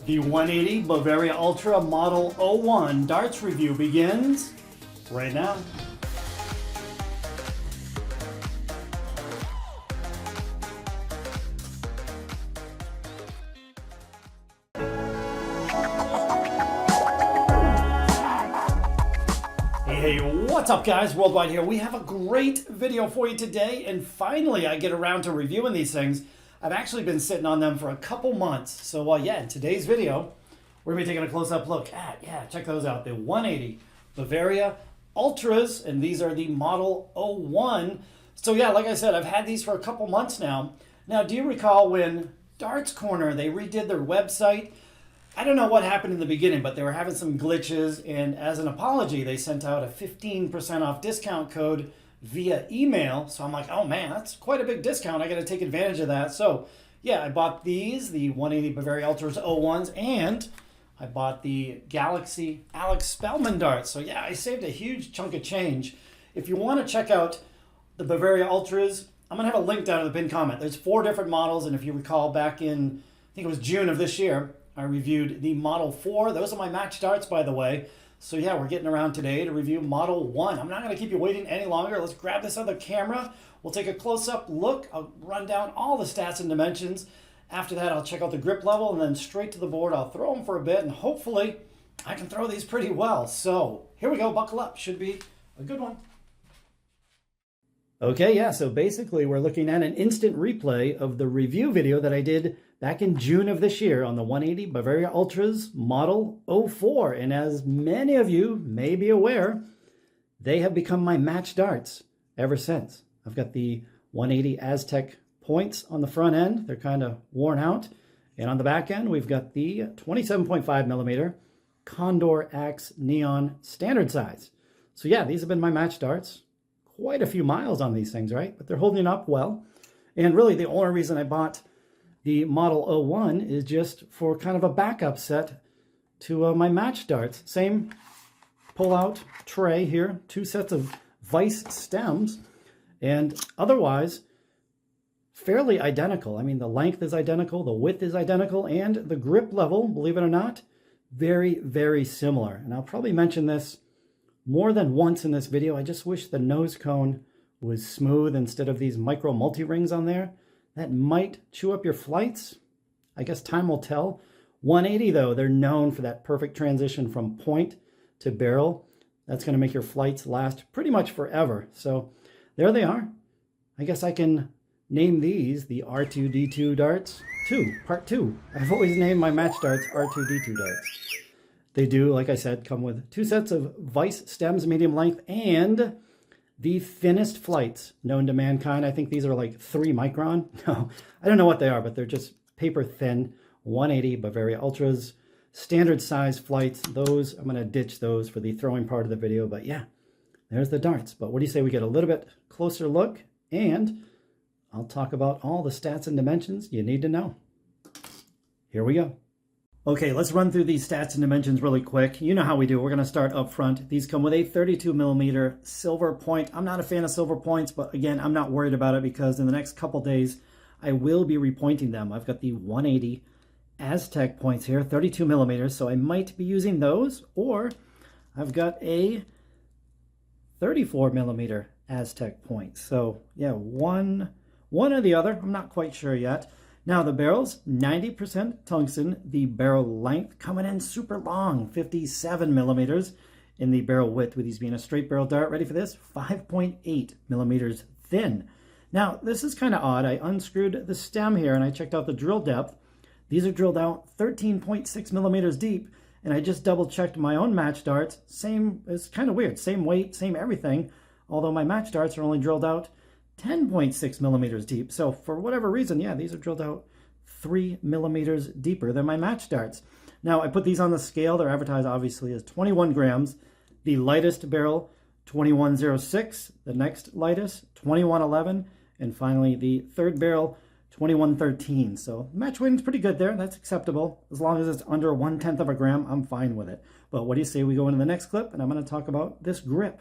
The 180 Bavaria Ultra Model 01 darts review begins right now. Hey, what's up guys? Worldwide here. We have a great video for you today, and finally I get around to reviewing these things. I've actually been sitting on them for a couple months. So yeah, in today's video, we're gonna be taking a close-up look at, check those out, the 180 Bavaria Ultras, and these are the Model 01. So yeah, like I said, I've had these for a couple months now. Now, do you recall when Darts Corner, they redid their website? I don't know what happened in the beginning, but they were having some glitches, and as an apology, they sent out a 15% off discount code via email. So I'm like, oh man, that's quite a big discount. I got to take advantage of that. So yeah, I bought these, the 180 Bavaria Ultras 01s, and I bought the Galaxy Alex Spellman darts. So yeah, I saved a huge chunk of change. If you want to check out the Bavaria Ultras, I'm going to have a link down in the pinned comment. There's 4 different models, and if you recall back in, I think it was June of this year, I reviewed the Model 4. Those are my match darts, by the way. So yeah, we're getting around today to review Model 1. I'm not going to keep you waiting any longer. Let's grab this other camera. We'll take a close-up look. I'll run down all the stats and dimensions. After that, I'll check out the grip level, and then straight to the board. I'll throw them for a bit, and hopefully I can throw these pretty well. So here we go. Buckle up. Should be a good one. Okay, yeah, so basically we're looking at an instant replay of the review video that I did back in June of this year on the 180 Bavaria Ultras Model 04. And as many of you may be aware, they have become my match darts ever since. I've got the 180 Aztec points on the front end. They're kind of worn out. And on the back end, we've got the 27.5 millimeter Condor Axe Neon standard size. So yeah, these have been my match darts. Quite a few miles on these things, right? But they're holding up well. And really the only reason I bought the Model 01 is just for kind of a backup set to my match darts. Same pull-out tray here, 2 sets of vice stems, and otherwise fairly identical. I mean, the length is identical, the width is identical, and the grip level, believe it or not, very, very similar. And I'll probably mention this more than once in this video. I just wish the nose cone was smooth instead of these micro multi-rings on there. That might chew up your flights. I guess time will tell. 180 though, they're known for that perfect transition from point to barrel. That's going to make your flights last pretty much forever. So there they are. I guess I can name these the R2-D2 darts 2, part 2. I've always named my match darts R2-D2 darts. They do, like I said, come with 2 sets of vice stems, medium length, and the thinnest flights known to mankind. I think these are like 3 micron. No, I don't know what they are, but they're just paper thin 180 Bavaria Ultras, standard size flights. Those, I'm going to ditch those for the throwing part of the video, but yeah, there's the darts. But what do you say we get a little bit closer look, and I'll talk about all the stats and dimensions you need to know. Here we go. Okay, let's run through these stats and dimensions really quick. You know how we do. We're going to start up front. These come with a 32 millimeter silver point. I'm not a fan of silver points, but again, I'm not worried about it because in the next couple days, I will be repointing them. I've got the 180 Aztec points here, 32 millimeters, so I might be using those, or I've got a 34 millimeter Aztec point. So yeah, one or the other. I'm not quite sure yet. Now the barrels, 90% tungsten, the barrel length coming in super long, 57 millimeters in the barrel width, with these being a straight barrel dart. Ready for this? 5.8 millimeters thin. Now this is kind of odd. I unscrewed the stem here and I checked out the drill depth. These are drilled out 13.6 millimeters deep, and I just double checked my own match darts. Same, it's kind of weird, same weight, same everything, although my match darts are only drilled out 10.6 millimeters deep. So for whatever reason, yeah, these are drilled out 3 millimeters deeper than my match darts. Now I put these on the scale. They're advertised obviously as 21 grams. The lightest barrel, 2106. The next lightest, 2111. And finally the third barrel, 2113. So match weighting's pretty good there. That's acceptable. As long as it's under 1/10 of a gram, I'm fine with it. But what do you say we go into the next clip, and I'm going to talk about this grip.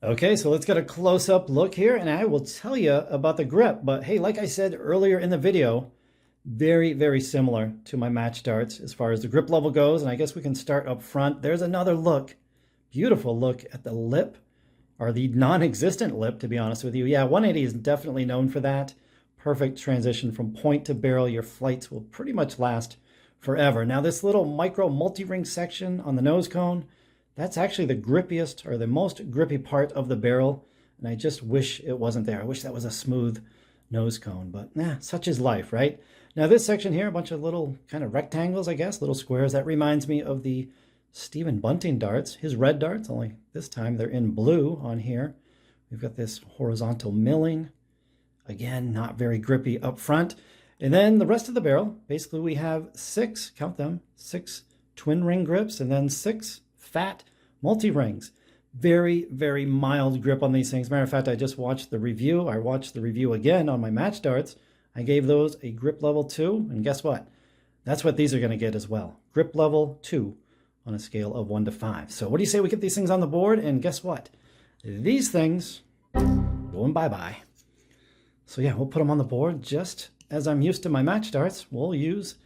Okay, so let's get a close-up look here, and I will tell you about the grip. But hey, like I said earlier in the video, Very, very similar to my match darts as far as the grip level goes. And I guess we can start up front. There's another look, beautiful look at the lip, or the non-existent lip, to be honest with you. Yeah, 180 is definitely known for that. Perfect transition from point to barrel. Your flights will pretty much last forever. Now this little micro multi-ring section on the nose cone, that's actually the grippiest or the most grippy part of the barrel. And I just wish it wasn't there. I wish that was a smooth nose cone, but such is life, right? Now this section here, a bunch of little kind of rectangles, I guess, little squares. That reminds me of the Stephen Bunting darts, his red darts, only this time they're in blue on here. We've got this horizontal milling. Again, not very grippy up front. And then the rest of the barrel, basically we have 6, count them, 6 twin ring grips and then 6 fat multi-rings. Very, very mild grip on these things. Matter of fact, I just watched the review. I watched the review again on my match darts. I gave those a grip level 2, and guess what? That's what these are going to get as well. Grip level 2 on a scale of 1 to 5. So what do you say we get these things on the board? And guess what? These things going bye-bye. So yeah, we'll put them on the board just as I'm used to my match darts. We'll use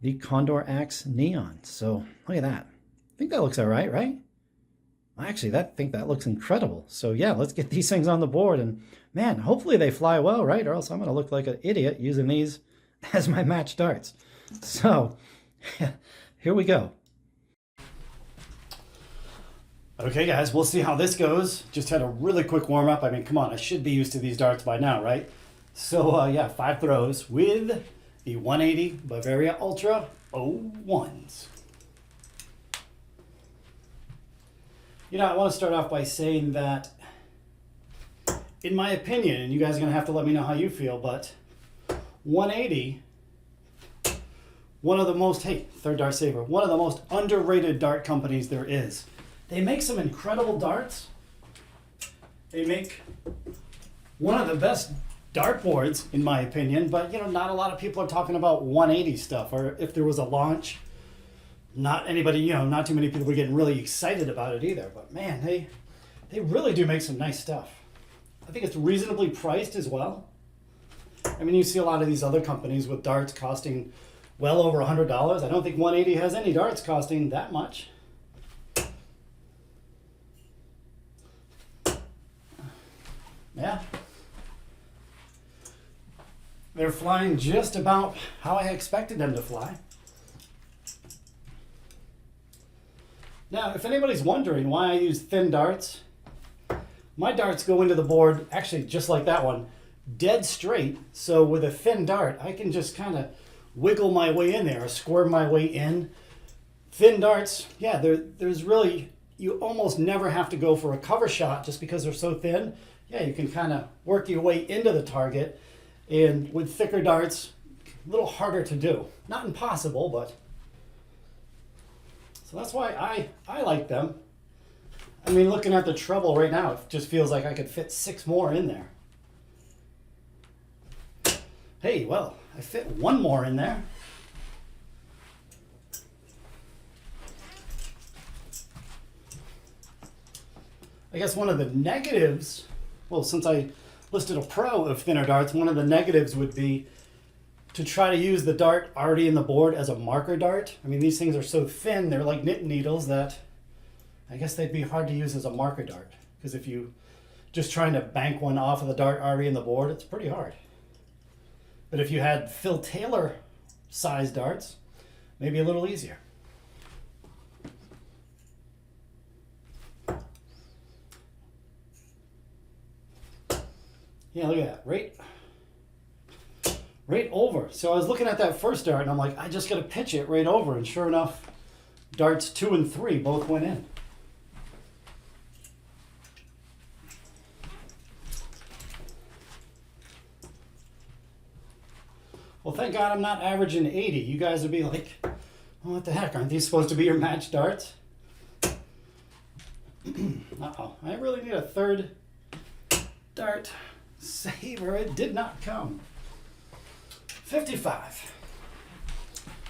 the Condor Axe Neon. So look at that. I think that looks all right, right? Actually, I think that looks incredible. So yeah, let's get these things on the board. And man, hopefully they fly well, right? Or else I'm going to look like an idiot using these as my match darts. So here we go. Okay, guys, we'll see how this goes. Just had a really quick warm-up. I mean, come on, I should be used to these darts by now, right? So yeah, 5 throws with the 180 Bavaria Ultra 01s. You know, I want to start off by saying that, in my opinion, and you guys are going to have to let me know how you feel, but 180, one of the most, hey, third dart saver, one of the most underrated dart companies there is. They make some incredible darts. They make one of the best dartboards, in my opinion, but, you know, not a lot of people are talking about 180 stuff, or if there was a launch, not anybody, you know, not too many people were getting really excited about it either. But man, they really do make some nice stuff. I think it's reasonably priced as well. I mean, you see a lot of these other companies with darts costing well over $100. I don't think 180 has any darts costing that much. Yeah. They're flying just about how I expected them to fly. Now, if anybody's wondering why I use thin darts, my darts go into the board, actually just like that one, dead straight. So with a thin dart, I can just kind of wiggle my way in there or squirm my way in. Thin darts, yeah, there's really, you almost never have to go for a cover shot just because they're so thin. Yeah, you can kind of work your way into the target. And with thicker darts, a little harder to do. Not impossible, but... So that's why I like them. I mean, looking at the treble right now, it just feels like I could fit 6 more in there. Hey, well, I fit 1 more in there. I guess one of the negatives, well, since I listed a pro of thinner darts, one of the negatives would be to try to use the dart already in the board as a marker dart. I mean, these things are so thin, they're like knitting needles, that I guess they'd be hard to use as a marker dart. Because if you just trying to bank one off of the dart already in the board, it's pretty hard. But if you had Phil Taylor size darts, maybe a little easier. Yeah, look at that, right over. So I was looking at that first dart and I'm like, I just got to pitch it right over. And sure enough, darts 2 and 3 both went in. Well, thank God I'm not averaging 80. You guys would be like, oh, what the heck? Aren't these supposed to be your match darts? Uh-oh. I really need a third dart saver. It did not come. 55.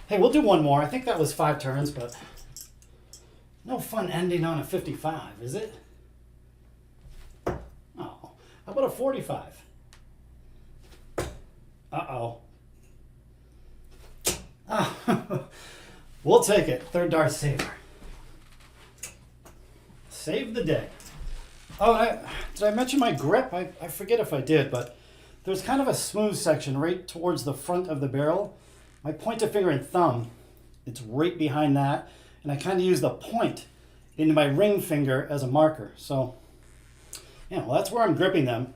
Hey, we'll do 1 more. I think that was 5 turns, but no fun ending on a 55, is it? Oh, how about a 45? Uh-oh. We'll take it. Third dart saver. Save the day. Oh, did I mention my grip? I forget if I did, but there's kind of a smooth section right towards the front of the barrel. My pointer finger and thumb, it's right behind that, and I kind of use the point into my ring finger as a marker. So, yeah, well, that's where I'm gripping them.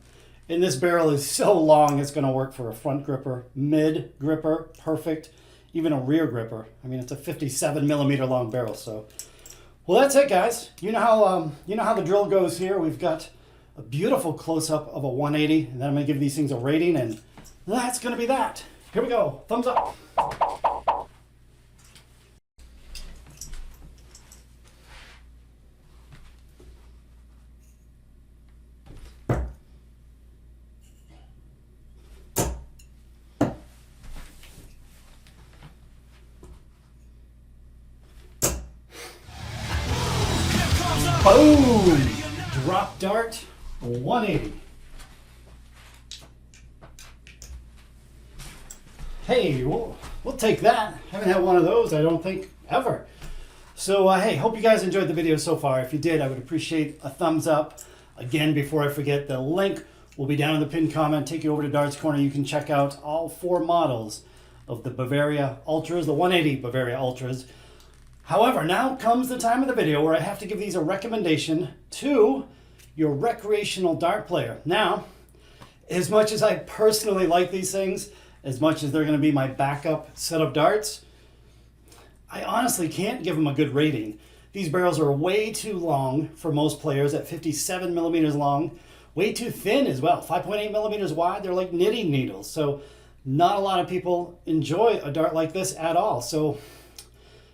And this barrel is so long, it's going to work for a front gripper, mid gripper, perfect, even a rear gripper. I mean, it's a 57 millimeter long barrel. So, well, that's it, guys. You know how the drill goes here. We've got a beautiful close-up of a 180, and then I'm going to give these things a rating, and that's going to be that. Here we go. Thumbs up. Boom! Drop dart 180. Hey, we'll take that. Haven't had one of those, I don't think, ever. So, hey, hope you guys enjoyed the video so far. If you did, I would appreciate a thumbs up. Again, before I forget, the link will be down in the pinned comment. Take you over to Darts Corner. You can check out all 4 models of the Bavaria Ultras, the 180 Bavaria Ultras. However, now comes the time of the video where I have to give these a recommendation to your recreational dart player. Now, as much as I personally like these things, as much as they're going to be my backup set of darts, I honestly can't give them a good rating. These barrels are way too long for most players at 57 millimeters long, way too thin as well, 5.8 millimeters wide. They're like knitting needles. So not a lot of people enjoy a dart like this at all. So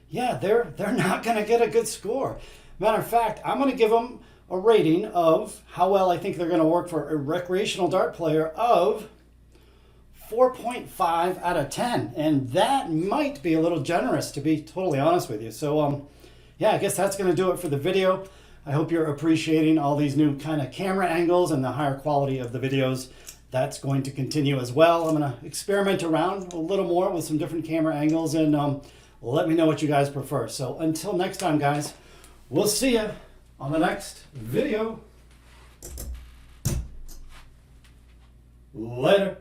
yeah, they're not going to get a good score. Matter of fact, I'm going to give them a rating of how well I think they're going to work for a recreational dart player of 4.5 out of 10. And that might be a little generous, to be totally honest with you. So, yeah, I guess that's going to do it for the video. I hope you're appreciating all these new kind of camera angles and the higher quality of the videos. That's going to continue as well. I'm going to experiment around a little more with some different camera angles, and let me know what you guys prefer. So until next time, guys, we'll see you on the next video. Later.